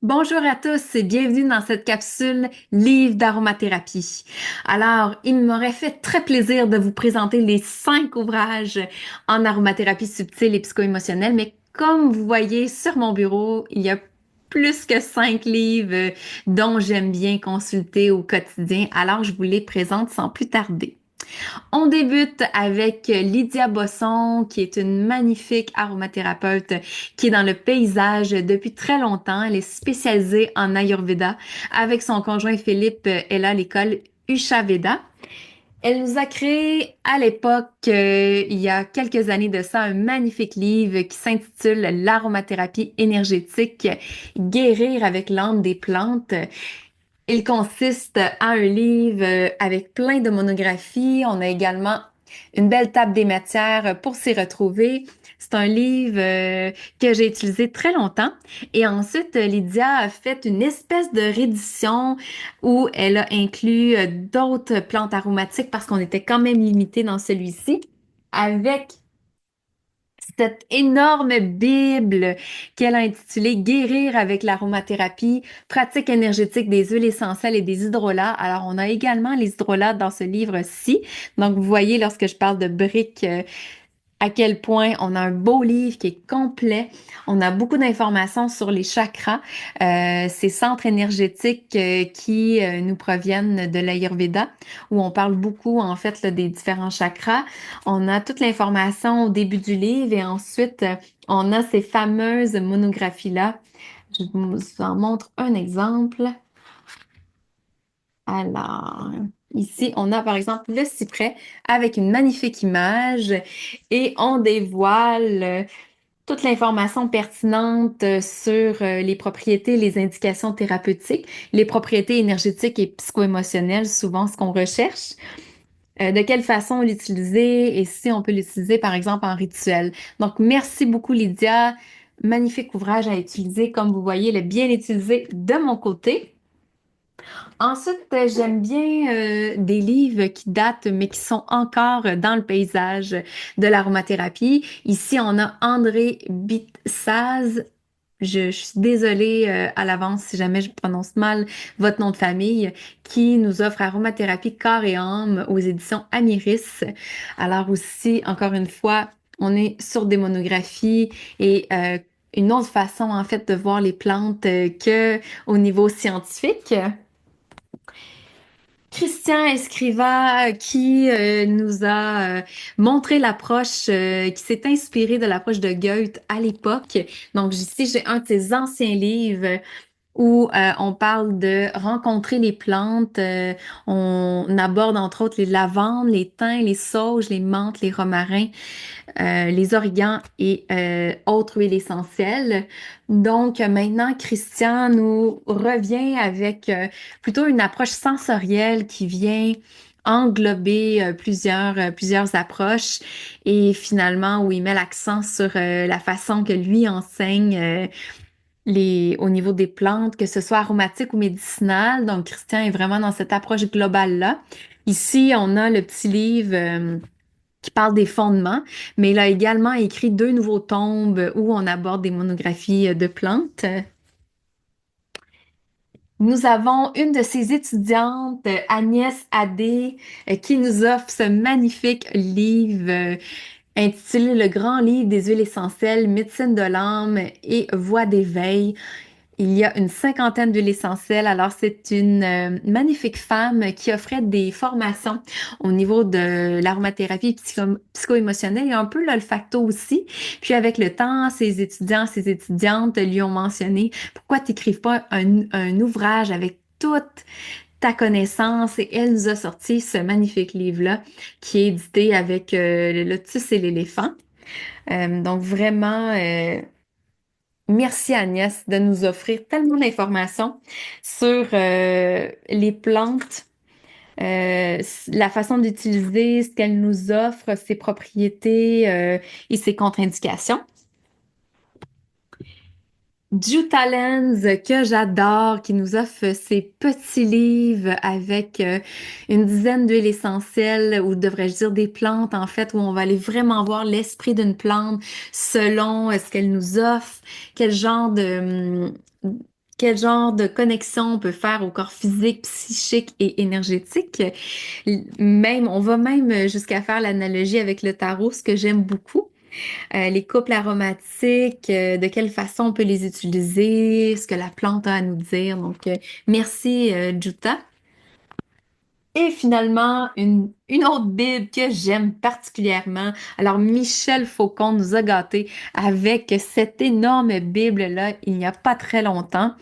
Bonjour à tous et bienvenue dans cette capsule Livre d'aromathérapie. Alors, il m'aurait fait très plaisir de vous présenter les 5 ouvrages en aromathérapie subtile et psycho-émotionnelle, mais comme vous voyez sur mon bureau, il y a plus que 5 livres dont j'aime bien consulter au quotidien, alors je vous les présente sans plus tarder. On débute avec Lydia Bosson, qui est une magnifique aromathérapeute qui est dans le paysage depuis très longtemps. Elle est spécialisée en Ayurveda. Avec son conjoint Philippe, elle a l'école Usha Veda. Elle nous a créé à l'époque, il y a quelques années de ça, un magnifique livre qui s'intitule L'aromathérapie énergétique, guérir avec l'âme des plantes. Il consiste à un livre avec plein de monographies. On a également une belle table des matières pour s'y retrouver. C'est un livre que j'ai utilisé très longtemps. Et ensuite, Lydia a fait une espèce de réédition où elle a inclus d'autres plantes aromatiques parce qu'on était quand même limité dans celui-ci, avec cette énorme Bible qu'elle a intitulée Guérir avec l'aromathérapie, pratique énergétique des huiles essentielles et des hydrolats. Alors, on a également les hydrolats dans ce livre-ci. Donc, vous voyez, lorsque je parle de briques, à quel point on a un beau livre qui est complet. On a beaucoup d'informations sur les chakras, ces centres énergétiques qui nous proviennent de l'Ayurveda, où on parle beaucoup en fait là, des différents chakras. On a toute l'information au début du livre et ensuite on a ces fameuses monographies-là. Je vous en montre un exemple. Alors, ici, on a par exemple le cyprès avec une magnifique image et on dévoile toute l'information pertinente sur les propriétés, les indications thérapeutiques, les propriétés énergétiques et psycho-émotionnelles, souvent ce qu'on recherche, de quelle façon l'utiliser et si on peut l'utiliser par exemple en rituel. Donc, merci beaucoup Lydia. Magnifique ouvrage à utiliser, comme vous voyez, le bien utilisé de mon côté. Ensuite, j'aime bien des livres qui datent, mais qui sont encore dans le paysage de l'aromathérapie. Ici, on a André Bitsaz. Je suis désolée à l'avance si jamais je prononce mal votre nom de famille, qui nous offre Aromathérapie corps et âme aux éditions Amiris. Alors aussi, encore une fois, on est sur des monographies et une autre façon en fait de voir les plantes que au niveau scientifique. Christian Escriva qui nous a montré l'approche, qui s'est inspiré de l'approche de Goethe à l'époque. Donc ici, j'ai un de ses anciens livres où on parle de rencontrer les plantes. On aborde entre autres les lavandes, les thym, les sauges, les menthes, les romarins, les origans et autres huiles essentielles. Donc maintenant, Christian nous revient avec plutôt une approche sensorielle qui vient englober plusieurs approches et finalement où il met l'accent sur la façon que lui enseigne au niveau des plantes, que ce soit aromatique ou médicinal. Donc, Christian est vraiment dans cette approche globale-là. Ici, on a le petit livre qui parle des fondements, mais il a également écrit 2 nouveaux tomes où on aborde des monographies de plantes. Nous avons une de ses étudiantes, Agnès Adé, qui nous offre ce magnifique livre intitulé Le grand livre des huiles essentielles, médecine de l'âme et voie d'éveil. Il y a une cinquantaine d'huiles essentielles. Alors, c'est une magnifique femme qui offrait des formations au niveau de l'aromathérapie psycho-émotionnelle et un peu l'olfacto aussi. Puis, avec le temps, ses étudiants, ses étudiantes lui ont mentionné pourquoi t'écrives pas un ouvrage avec toute ta connaissance et elle nous a sorti ce magnifique livre-là qui est édité avec le Lotus et l'éléphant. Donc, vraiment, merci Agnès de nous offrir tellement d'informations sur les plantes, la façon d'utiliser, ce qu'elles nous offrent, ses propriétés et ses contre-indications. Talens que j'adore, qui nous offre ces petits livres avec une dizaine d'huiles essentielles, ou devrais-je dire des plantes en fait, où on va aller vraiment voir l'esprit d'une plante selon ce qu'elle nous offre, quel genre quel genre de connexion on peut faire au corps physique, psychique et énergétique. Même, on va même jusqu'à faire l'analogie avec le tarot, ce que j'aime beaucoup. Les couples aromatiques, de quelle façon on peut les utiliser, ce que la plante a à nous dire. Donc, merci, Jutta. Et finalement, une autre Bible que j'aime particulièrement. Alors, Michel Faucon nous a gâtés avec cette énorme Bible-là il n'y a pas très longtemps.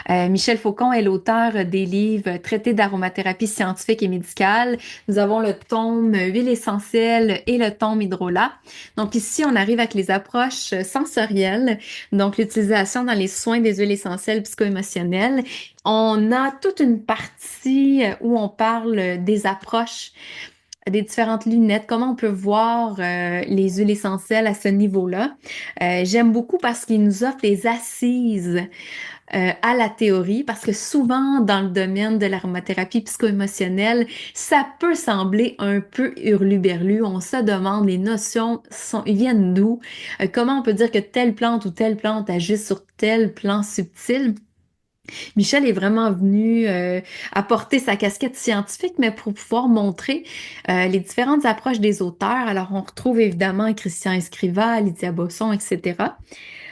Michel Faucon est l'auteur des livres Traités d'aromathérapie scientifique et médicale. Nous avons le tome Huile essentielle et le tome Hydrolat. Donc ici, on arrive avec les approches sensorielles, donc l'utilisation dans les soins des huiles essentielles psycho-émotionnelles. On a toute une partie où on parle des approches, des différentes lunettes, comment on peut voir les huiles essentielles à ce niveau-là. J'aime beaucoup parce qu'il nous offre des assises à la théorie, parce que souvent dans le domaine de l'aromathérapie psycho-émotionnelle, ça peut sembler un peu hurluberlu. On se demande les notions ils viennent d'où, comment on peut dire que telle plante ou telle plante agit sur tel plan subtil. Michel est vraiment venu apporter sa casquette scientifique, mais pour pouvoir montrer les différentes approches des auteurs. Alors, on retrouve évidemment Christian Escrivá, Lydia Bosson, etc.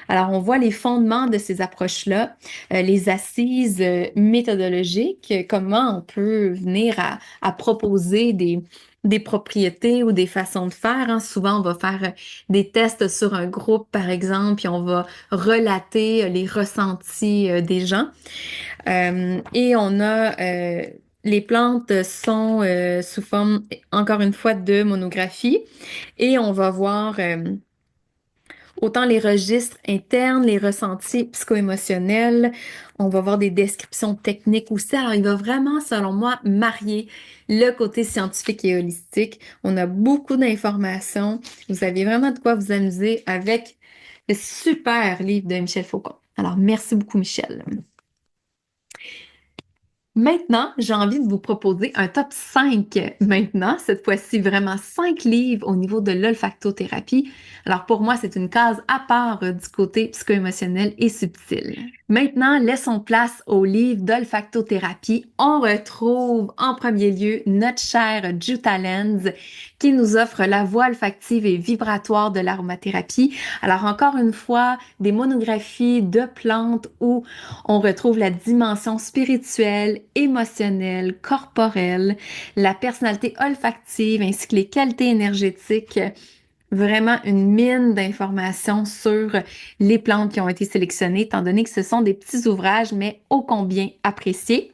Alors, on voit les fondements de ces approches-là, les assises méthodologiques, comment on peut venir à proposer des propriétés ou des façons de faire. Hein. Souvent, on va faire des tests sur un groupe, par exemple, puis on va relater les ressentis des gens. Et on a les plantes sont sous forme, encore une fois, de monographie. Et on va voir autant les registres internes, les ressentis psycho-émotionnels. On va voir des descriptions techniques aussi. Alors, il va vraiment, selon moi, marier le côté scientifique et holistique. On a beaucoup d'informations. Vous avez vraiment de quoi vous amuser avec le super livre de Michel Faucon. Alors, merci beaucoup, Michel. Maintenant, j'ai envie de vous proposer un top 5 maintenant, cette fois-ci vraiment 5 livres au niveau de l'olfactothérapie. Alors pour moi, c'est une case à part du côté psycho-émotionnel et subtil. Maintenant, laissons place au livre d'olfactothérapie. On retrouve en premier lieu notre cher Jutta Lenz qui nous offre la voie olfactive et vibratoire de l'aromathérapie. Alors encore une fois, des monographies de plantes où on retrouve la dimension spirituelle, émotionnelle, corporelle, la personnalité olfactive ainsi que les qualités énergétiques. Vraiment une mine d'informations sur les plantes qui ont été sélectionnées, étant donné que ce sont des petits ouvrages, mais ô combien appréciés.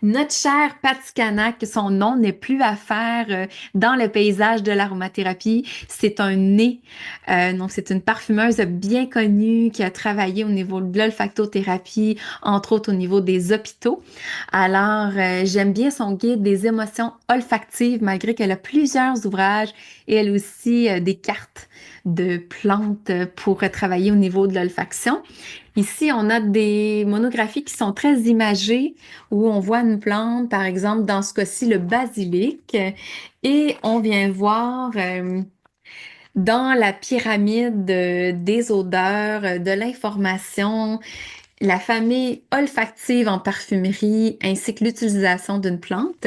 Notre cher Patty Canac, son nom n'est plus à faire dans le paysage de l'aromathérapie. C'est un nez. Donc, c'est une parfumeuse bien connue qui a travaillé au niveau de l'olfactothérapie, entre autres au niveau des hôpitaux. Alors, j'aime bien son guide des émotions olfactives, malgré qu'elle a plusieurs ouvrages et elle aussi des cartes de plantes pour travailler au niveau de l'olfaction. Ici, on a des monographies qui sont très imagées, où on voit une plante, par exemple, dans ce cas-ci, le basilic, et on vient voir dans la pyramide des odeurs, de l'information, la famille olfactive en parfumerie, ainsi que l'utilisation d'une plante.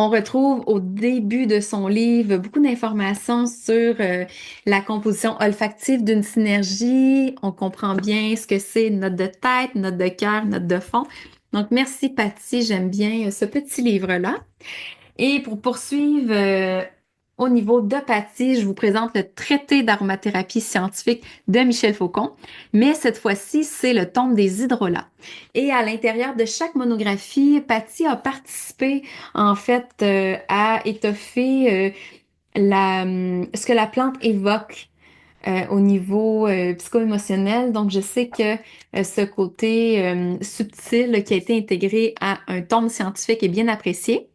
On retrouve au début de son livre beaucoup d'informations sur la composition olfactive d'une synergie. On comprend bien ce que c'est note de tête, note de cœur, note de fond. Donc, merci Patty, j'aime bien ce petit livre-là. Et pour poursuivre au niveau d'Apathie, je vous présente le traité d'aromathérapie scientifique de Michel Faucon, mais cette fois-ci, c'est le tome des hydrolats. Et à l'intérieur de chaque monographie, Patty a participé en fait à étoffer ce que la plante évoque. Au niveau psycho-émotionnel. Donc, je sais que ce côté subtil qui a été intégré à un tome scientifique est bien apprécié.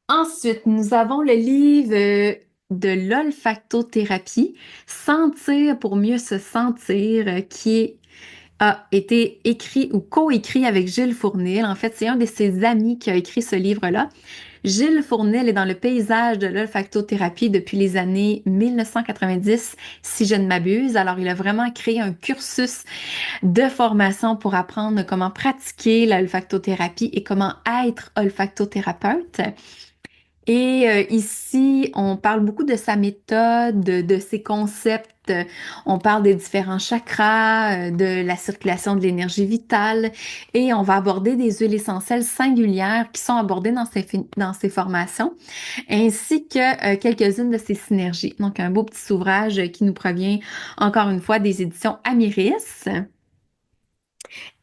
Ensuite, nous avons le livre de l'olfactothérapie, Sentir pour mieux se sentir, a été écrit ou coécrit avec Gilles Fournil. En fait, c'est un de ses amis qui a écrit ce livre-là. Gilles Fournel est dans le paysage de l'olfactothérapie depuis les années 1990, si je ne m'abuse. Alors, il a vraiment créé un cursus de formation pour apprendre comment pratiquer l'olfactothérapie et comment être olfactothérapeute. Et ici, on parle beaucoup de sa méthode, de ses concepts. On parle des différents chakras, de la circulation de l'énergie vitale. Et on va aborder des huiles essentielles singulières qui sont abordées dans ces formations, ainsi que quelques-unes de ses synergies. Donc, un beau petit ouvrage qui nous provient, encore une fois, des éditions Amiris.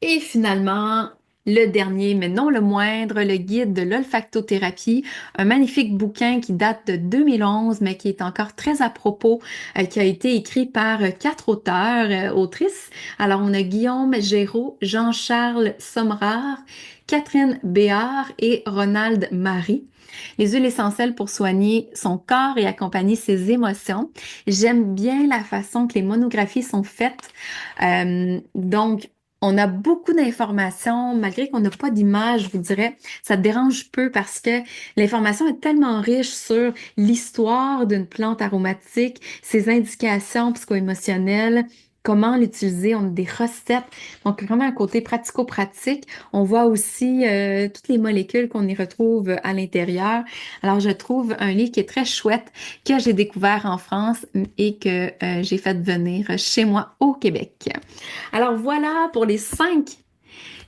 Et finalement, le dernier, mais non le moindre, le guide de l'olfactothérapie, un magnifique bouquin qui date de 2011, mais qui est encore très à propos, qui a été écrit par quatre auteurs, autrices. Alors, on a Guillaume Géraud, Jean-Charles Sommerard, Catherine Béard et Ronald Marie. Les huiles essentielles pour soigner son corps et accompagner ses émotions. J'aime bien la façon que les monographies sont faites. Donc, on a beaucoup d'informations, malgré qu'on n'a pas d'image, je vous dirais, ça te dérange peu parce que l'information est tellement riche sur l'histoire d'une plante aromatique, ses indications psycho-émotionnelles, comment l'utiliser, on a des recettes, donc vraiment un côté pratico-pratique. On voit aussi toutes les molécules qu'on y retrouve à l'intérieur. Alors, je trouve un livre qui est très chouette, que j'ai découvert en France et que j'ai fait venir chez moi au Québec. Alors voilà pour les 5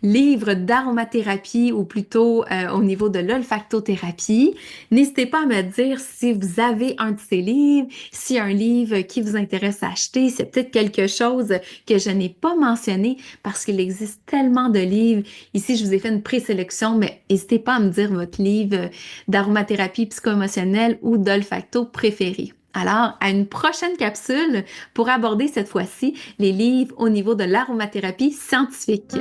livres d'aromathérapie ou plutôt au niveau de l'olfactothérapie. N'hésitez pas à me dire si vous avez un de ces livres, s'il y a un livre qui vous intéresse à acheter, c'est peut-être quelque chose que je n'ai pas mentionné parce qu'il existe tellement de livres. Ici, je vous ai fait une présélection, mais n'hésitez pas à me dire votre livre d'aromathérapie psycho-émotionnelle ou d'olfacto préféré. Alors, à une prochaine capsule pour aborder cette fois-ci les livres au niveau de l'aromathérapie scientifique.